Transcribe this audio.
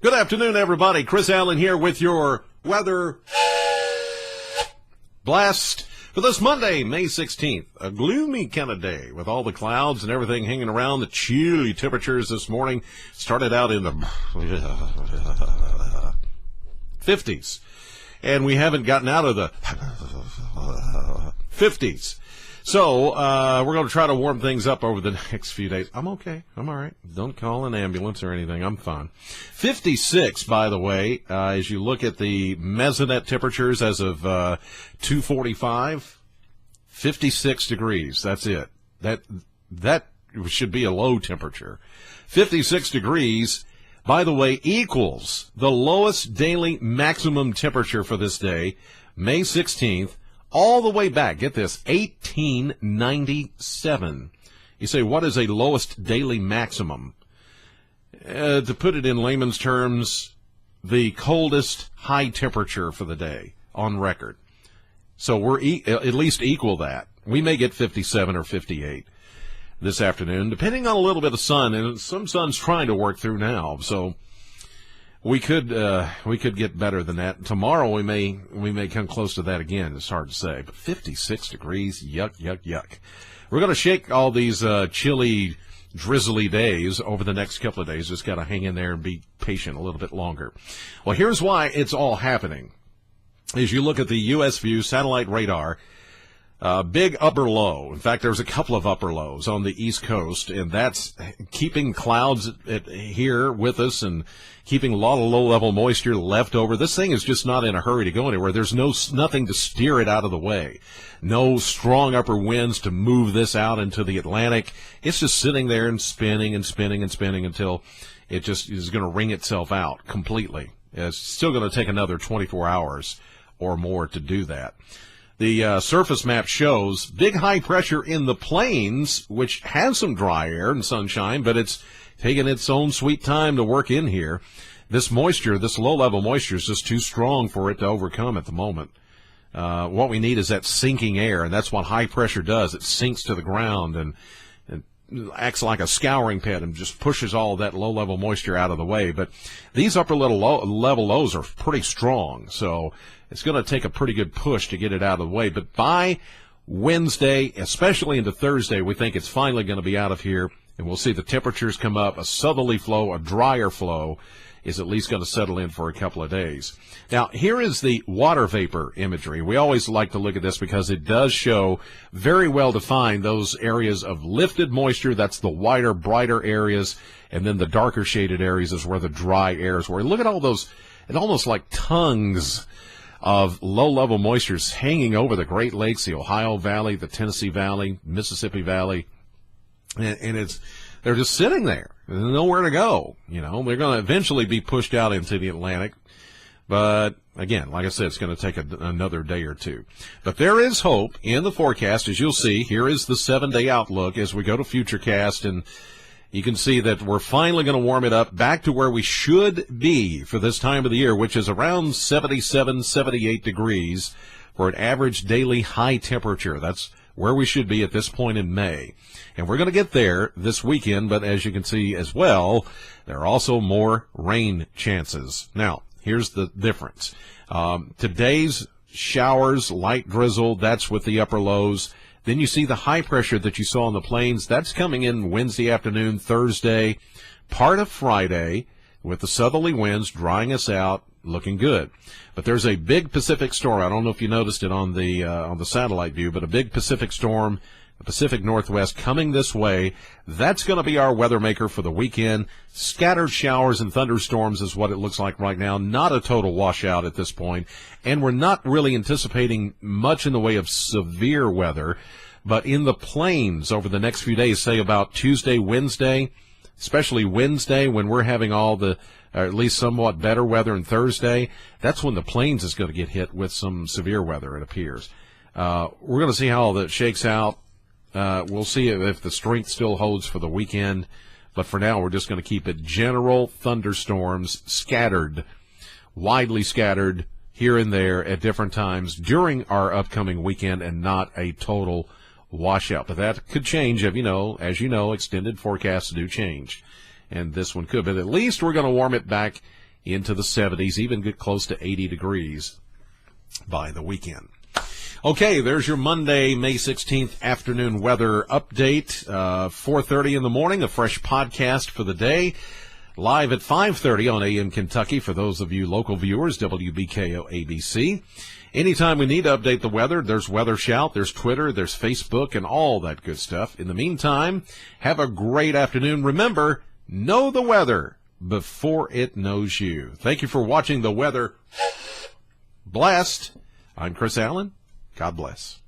Good afternoon, everybody. Chris Allen here with your weather blast for this Monday, May 16th. A gloomy kind of day with all the clouds and everything hanging around. The chilly temperatures this morning started out in the 50s, and we haven't gotten out of the 50s. So we're going to try to warm things up over the next few days. I'm okay. I'm all right. Don't call an ambulance or anything. I'm fine. 56, by the way, as you look at the Mesonet temperatures as of 2:45, 56 degrees. That's it. That should be a low temperature. 56 degrees, by the way, equals the lowest daily maximum temperature for this day, May 16th. All the way back, get this, 1897. You say, what is a lowest daily maximum? To put it in layman's terms, the coldest high temperature for the day on record. So we're at least equal that. We may get 57 or 58 this afternoon, depending on a little bit of sun, and some sun's trying to work through now. So we could get better than that. Tomorrow we may come close to that again. It's hard to say, but 56 degrees, yuck, yuck, yuck. We're going to shake all these chilly, drizzly days over the next couple of days. Just got to hang in there and be patient a little bit longer. Well, here's why it's all happening. As you look at the U.S. view satellite radar, big upper low. In fact, there's a couple of upper lows on the East Coast, and that's keeping clouds here with us and keeping a lot of low-level moisture left over. This thing is just not in a hurry to go anywhere. There's nothing to steer it out of the way. No strong upper winds to move this out into the Atlantic. It's just sitting there and spinning and spinning and spinning until it just is going to wring itself out completely. It's still going to take another 24 hours or more to do that. The surface map shows big high pressure in the plains, which has some dry air and sunshine, but it's taking its own sweet time to work in here. This moisture, this low-level moisture, is just too strong for it to overcome at the moment. What we need is that sinking air, and that's what high pressure does. It sinks to the ground and acts like a scouring pad and just pushes all of that low-level moisture out of the way. But these upper level lows are pretty strong, so it's going to take a pretty good push to get it out of the way. But by Wednesday, especially into Thursday, we think it's finally going to be out of here, and we'll see the temperatures come up. A southerly flow, a drier flow, is at least going to settle in for a couple of days. Now, here is the water vapor imagery. We always like to look at this because it does show very well defined those areas of lifted moisture. That's the wider, brighter areas, and then the darker shaded areas is where the dry air is. Where look at all those, it's almost like tongues of low-level moistures hanging over the Great Lakes, the Ohio Valley, the Tennessee Valley, Mississippi Valley, and they're just sitting there. There's nowhere to go. You know, they're going to eventually be pushed out into the Atlantic. But, again, like I said, it's going to take another day or two. But there is hope in the forecast. As you'll see, here is the 7-day outlook as we go to Futurecast, and you can see that we're finally going to warm it up back to where we should be for this time of the year, which is around 77, 78 degrees for an average daily high temperature. That's where we should be at this point in May. And we're going to get there this weekend, but as you can see as well, there are also more rain chances. Now, here's the difference. Today's showers, light drizzle, that's with the upper lows. Then you see the high pressure that you saw in the plains. That's coming in Wednesday afternoon, Thursday, part of Friday, with the southerly winds drying us out, looking good. But there's a big Pacific storm. I don't know if you noticed it on the satellite view, but a big Pacific storm, the Pacific Northwest, coming this way. That's going to be our weather maker for the weekend. Scattered showers and thunderstorms is what it looks like right now. Not a total washout at this point. And we're not really anticipating much in the way of severe weather. But in the plains over the next few days, say about Tuesday, Wednesday, especially Wednesday when we're having all the, or at least somewhat better weather, and Thursday, that's when the plains is going to get hit with some severe weather, it appears. We're going to see how all that shakes out. We'll see if the strength still holds for the weekend. But for now, we're just going to keep it general thunderstorms, scattered, widely scattered here and there at different times during our upcoming weekend, and not a total washout. But that could change, as you know, extended forecasts do change. And this one could. But at least we're going to warm it back into the 70s, even get close to 80 degrees by the weekend. Okay, there's your Monday, May 16th afternoon weather update. 4:30 in the morning, a fresh podcast for the day. Live at 5:30 on AM Kentucky for those of you local viewers, WBKO ABC. Anytime we need to update the weather, there's Weather Shout, there's Twitter, there's Facebook, and all that good stuff. In the meantime, have a great afternoon. Remember, know the weather before it knows you. Thank you for watching the Weather Blast. I'm Chris Allen. God bless.